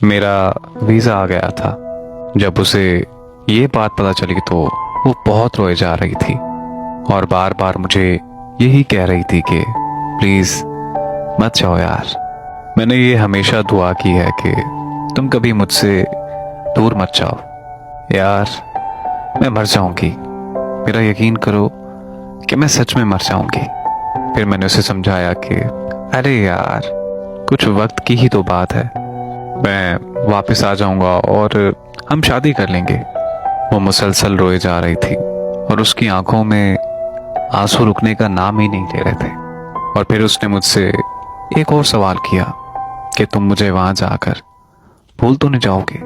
मेरा वीज़ा आ गया था। जब उसे ये बात पता चली तो वो बहुत रोए जा रही थी और बार बार मुझे यही कह रही थी कि प्लीज़ मत जाओ यार। मैंने ये हमेशा दुआ की है कि तुम कभी मुझसे दूर मत जाओ यार, मैं मर जाऊंगी। मेरा यकीन करो कि मैं सच में मर जाऊंगी। फिर मैंने उसे समझाया कि अरे यार, कुछ वक्त की ही तो बात है, मैं वापस आ जाऊंगा और हम शादी कर लेंगे। वो मुसलसल रोए जा रही थी और उसकी आंखों में आंसू रुकने का नाम ही नहीं ले रहे थे। और फिर उसने मुझसे एक और सवाल किया कि तुम मुझे वहां जाकर भूल तो नहीं जाओगे।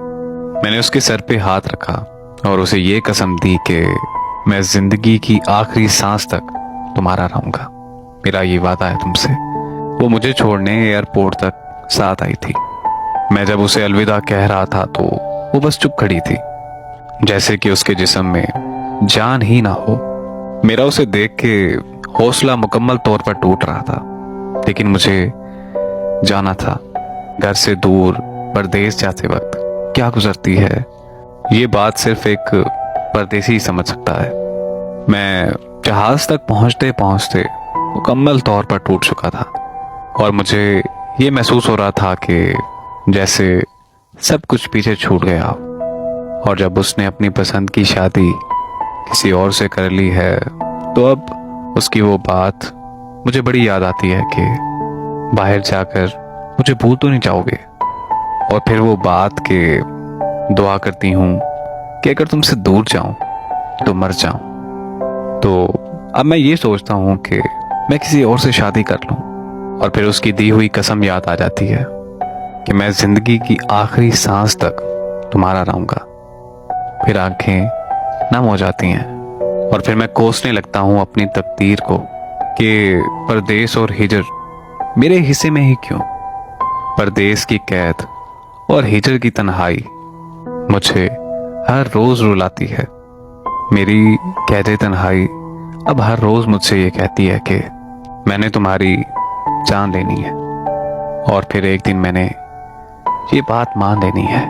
मैंने उसके सर पे हाथ रखा और उसे ये कसम दी कि मैं जिंदगी की आखिरी सांस तक तुम्हारा रहूंगा। मेरा ये वादा है तुमसे। वो मुझे छोड़ने एयरपोर्ट तक साथ आई थी। मैं जब उसे अलविदा कह रहा था तो वो बस चुप खड़ी थी, जैसे कि उसके जिस्म में जान ही ना हो। मेरा उसे देख के हौसला मुकम्मल तौर पर टूट रहा था, लेकिन मुझे जाना था। घर से दूर परदेश जाते वक्त क्या गुजरती है, ये बात सिर्फ एक परदेसी ही समझ सकता है। मैं जहाज तक पहुंचते पहुंचते मुकम्मल तौर पर टूट चुका था और मुझे ये महसूस हो रहा था कि जैसे सब कुछ पीछे छूट गया। और जब उसने अपनी पसंद की शादी किसी और से कर ली है तो अब उसकी वो बात मुझे बड़ी याद आती है कि बाहर जाकर मुझे भूल तो नहीं जाओगे। और फिर वो बात के दुआ करती हूँ कि अगर तुमसे दूर जाऊं तो मर जाऊं। तो अब मैं ये सोचता हूँ कि मैं किसी और से शादी कर लूं। और फिर उसकी दी हुई कसम याद आ जाती है कि मैं जिंदगी की आखिरी सांस तक तुम्हारा रहूंगा। फिर आंखें नम हो जाती हैं और फिर मैं कोसने लगता हूँ अपनी तकदीर को कि परदेश और हिजर मेरे हिस्से में ही क्यों। परदेश की कैद और हिजर की तन्हाई मुझे हर रोज रुलाती है। मेरी कैद तन्हाई अब हर रोज मुझसे ये कहती है कि मैंने तुम्हारी जान लेनी है। और फिर एक दिन मैंने ये बात मान लेनी है।